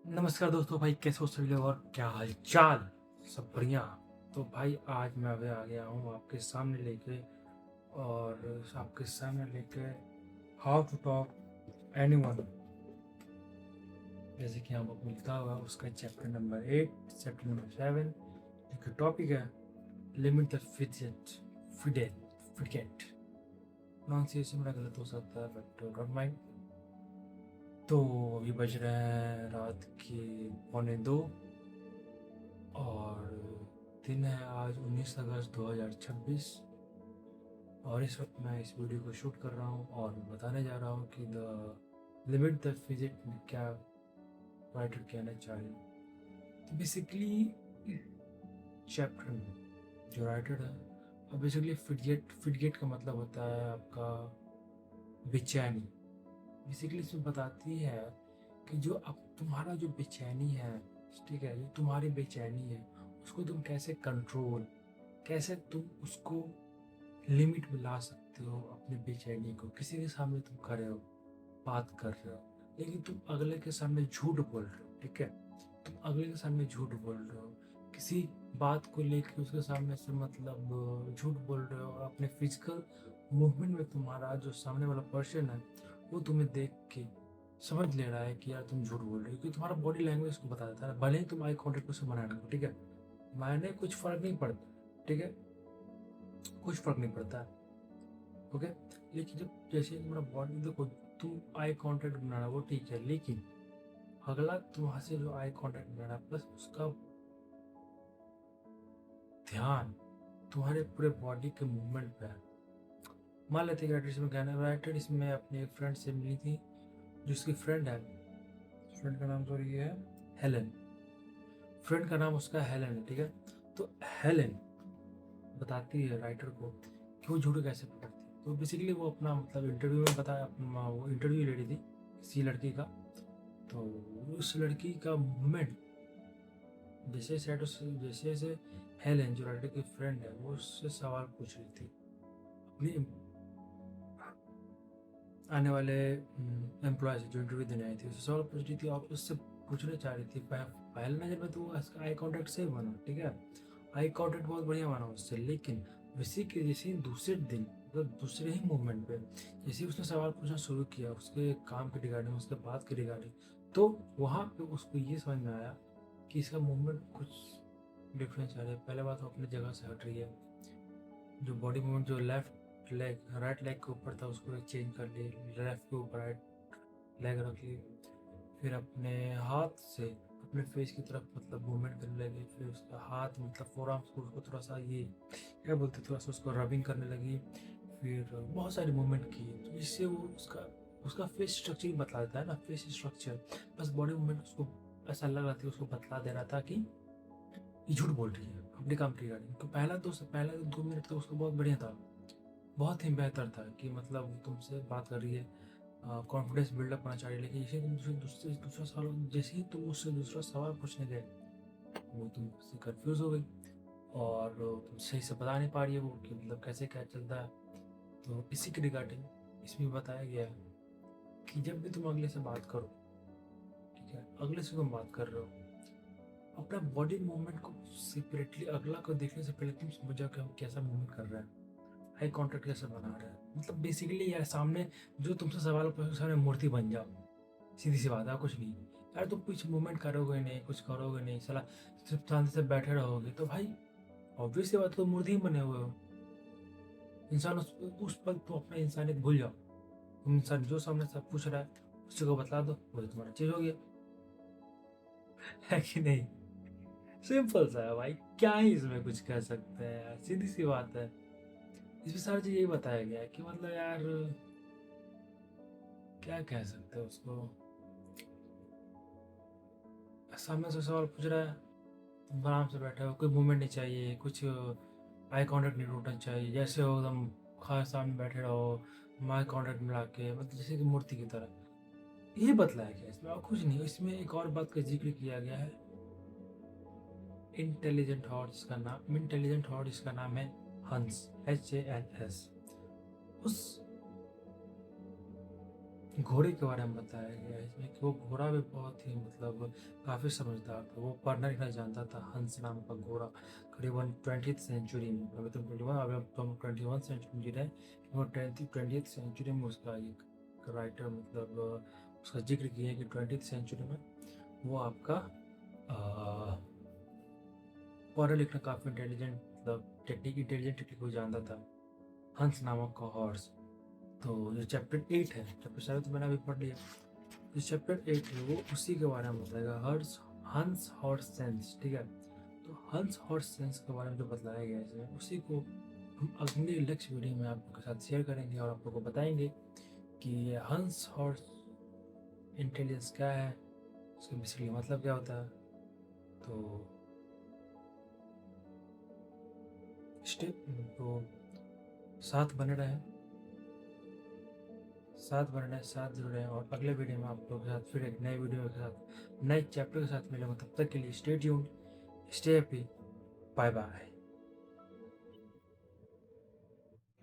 नमस्कार दोस्तों, भाई कैसे हो सभी लोग और क्या हाल चाल। सब बढ़िया। तो भाई आज मैं अभी आ गया हूँ आपके सामने लेके हाउ टू टॉक एनीवन, जैसे कि हमको मिलता हुआ उसका चैप्टर नंबर 8 चैप्टर नंबर 7 जो टॉपिक है लिमिट द फिडेट। प्रोनाउंसिएशन मेरा गलत हो सकता है बट डोंट माइंड। तो अभी बज रहे हैं रात के 1:45 और दिन है आज 19 अगस्त 2026 और इस वक्त मैं इस वीडियो को शूट कर रहा हूँ और बताने जा रहा हूँ कि द लिमिट द फिजिट में क्या राइटर कहना चाहिए। तो बेसिकली चैप्टर में जो राइटर है और बेसिकली फिटगेट का मतलब होता है आपका बेचैनी। बेसिकली इसमें बताती है कि जो अब तुम्हारा जो बेचैनी है, ठीक है, जो तुम्हारी बेचैनी है उसको तुम कैसे तुम उसको लिमिट में ला सकते हो। अपने बेचैनी को किसी के सामने तुम खड़े हो, बात कर रहे हो, लेकिन तुम अगले के सामने झूठ बोल रहे हो, ठीक है, तुम अगले के सामने झूठ बोल रहे हो, किसी बात को लेकर उसके सामने से मतलब झूठ बोल रहे हो और अपने फिजिकल मूवमेंट में तुम्हारा जो सामने वाला पर्सन है वो तुम्हें देख के समझ ले रहा है कि यार तुम झूठ बोल रहे हो, क्योंकि तुम्हारा बॉडी लैंग्वेज को बता देता है। भले ही तुम आई कॉन्टेक्ट उससे बना रहे हो, ठीक है, मैंने कुछ फर्क नहीं पड़ता, ठीक है, कुछ फर्क नहीं पड़ता है, ओके। लेकिन जब जैसे तुम्हारा बॉडी देखो, तुम आई कांटेक्ट बना रहा वो ठीक है, लेकिन अगला तुम्हारे से जो आई कांटेक्ट बना रहा प्लस उसका ध्यान तुम्हारे पूरे बॉडी के मूवमेंट पे है। मान लेते हैं राइटर इसमें कहना राइटर इसमें अपने एक फ्रेंड से मिली थी, जो उसकी फ्रेंड है, फ्रेंड का नाम सॉरी है हेलन, फ्रेंड का नाम उसका हेलन है, ठीक है। तो हेलन बताती है राइटर को कि वो झूठ कैसे पकड़ती है। तो बेसिकली वो अपना मतलब इंटरव्यू में बताया, अपना वो इंटरव्यू ले रही थी किसी लड़की का। तो उस लड़की का मूवमेंट जैसे जैसे हेलेन जो राइटर की फ्रेंड है वो उससे सवाल पूछ रही थी अपनी आने वाले एम्प्लॉय से जो इंटरव्यू देने आई थी, उससे सवाल पूछ रही थी और उससे पूछना चाह रही थी। पहले नज़र में तो उसका आई कॉन्टेक्ट से बना, ठीक है, आई कॉन्टेक्ट बहुत बढ़िया बना उससे, लेकिन उसी के जैसे ही दूसरे दिन मतलब दूसरे ही मूवमेंट पे जैसे ही उसने सवाल पूछना शुरू किया उसके काम के रिगार्डिंग, उसके बात के रिगार्डिंग, तो वहाँ पे उसको ये समझ में आया कि इसका मूवमेंट कुछ डिफरेंस आ रहा है। पहले बात वो अपनी जगह से हट रही है, जो बॉडी मूवमेंट जो लेफ्ट लेग राइट लेग के ऊपर था उसको चेंज कर लिए, लेफ्ट के ऊपर राइट लेग रख लिए, फिर अपने हाथ से अपने फेस की तरफ मतलब मूवमेंट करने लगी, फिर उसका हाथ मतलब फोर आर्म्स को उसको थोड़ा सा ये क्या बोलते थोड़ा सा उसको रबिंग करने लगी, फिर बहुत सारी मूवमेंट की। तो इससे वो उसका उसका फेस स्ट्रक्चर ही बतला देता है ना, फेस स्ट्रक्चर बस बॉडी मूवमेंट उसको ऐसा लग रहा था, उसको बतला दे रहा था कि ये झूठ बोल रही है अपने काम की रिगार्डिंग। तो पहला 2 मिनट तो उसको बहुत बढ़िया था, बहुत ही बेहतर था कि मतलब वो तुमसे बात कर रही है, कॉन्फिडेंस बिल्डअप करना चाह रही है, लेकिन जैसे तुम दूसरा सवाल जैसे ही तुम उससे दूसरा सवाल पूछने गए वो तुमसे कंफ्यूज हो गई और तुम सही से बता नहीं पा रही है वो कि मतलब कैसे क्या चलता है। तो इसी के रिगार्डिंग इसमें बताया गया है कि जब भी तुम अगले से बात करो, ठीक है, अगले से तुम बात कर रहे हो, अपना बॉडी मूवमेंट को सेपरेटली अगला को देखने से पहले तुम समझ जाओ कि हम कैसा मूवमेंट कर रहे हैं, आई कॉन्टेक्ट कैसे बना रहे हैं। मतलब बेसिकली यार सामने जो तुमसे सवाल पूछे सामने मूर्ति बन जाओ, सीधी सी बात है, कुछ नहीं। यार तुम कुछ मूवमेंट करोगे नहीं, कुछ करोगे नहीं, सला सिर्फ शांति से बैठे रहोगे तो भाई ऑब्वियस सी बात है तो मूर्ति ही बने हुए हो। इंसान उस पल तो अपना इंसानियत भूल जाओ, तुम इंसान जो सामने से पूछ रहा है उसी को बतला दो, वही तुम्हारा चीज हो गया। है कि नहीं? सिंपल सा है भाई, क्या ही इसमें कुछ कह सकते हैं यार, सीधी सी बात है। इसमें सारी चीज यही बताया गया है कि मतलब यार क्या कह सकते हैं उसको, सामने से सवाल पूछ रहा है, तुम आराम से बैठे हो, कोई मूवमेंट नहीं चाहिए, कुछ आई कांटेक्ट नहीं टूटना चाहिए, जैसे हो एकदम खास सामने बैठे रहो, आई कांटेक्ट मिला के मतलब जैसे कि मूर्ति की तरह। ये बतलाया गया इसमें और कुछ नहीं। इसमें एक और बात का जिक्र किया गया है, इंटेलिजेंट हॉर्स जिसका नाम है हंस, HANS। उस घोड़े के बारे में बताया गया है इसमें कि वो घोड़ा भी बहुत ही मतलब काफ़ी समझदार था। वो पढ़ना लिखना जानता था। हंस नाम का घोड़ा करीबन 20th सेंचुरी में, अभी तो 21, अभी तो हम 21 सेंचुरी में जी रहे हैं, वो 20th सेंचुरी में उसका एक राइटर मतलब उसका जिक्र किया है कि 20th सेंचुरी में वो आपका पढ़ा लिखना काफ़ी इंटेलिजेंट मतलब टेक्निक को जानता था। हंस नामक का हॉर्स। तो जो चैप्टर 8 है, चैप्टर 7 तो मैंने अभी पढ़ लिया। जो चैप्टर 8 है वो उसी के बारे में बताएगा, हंस हॉर्स सेंस, ठीक है। तो हंस हॉर्स सेंस के बारे में जो बताया गया है इसमें, उसी को हम अगले नेक्स्ट वीडियो में आपके साथ शेयर करेंगे और आप लोगों को बताएंगे कि ये हंस हॉर्स इंटेलिजेंस क्या है, उसका बेसिकली मतलब क्या होता है। तो स्टेप तो साथ बने रहें, साथ जुड़ रहे हैं, और अगले वीडियो में आप लोगों के साथ फिर एक नए वीडियो के साथ नए चैप्टर के साथ मिलेंगे। तब तक के लिए stay tuned, stay happy, bye bye.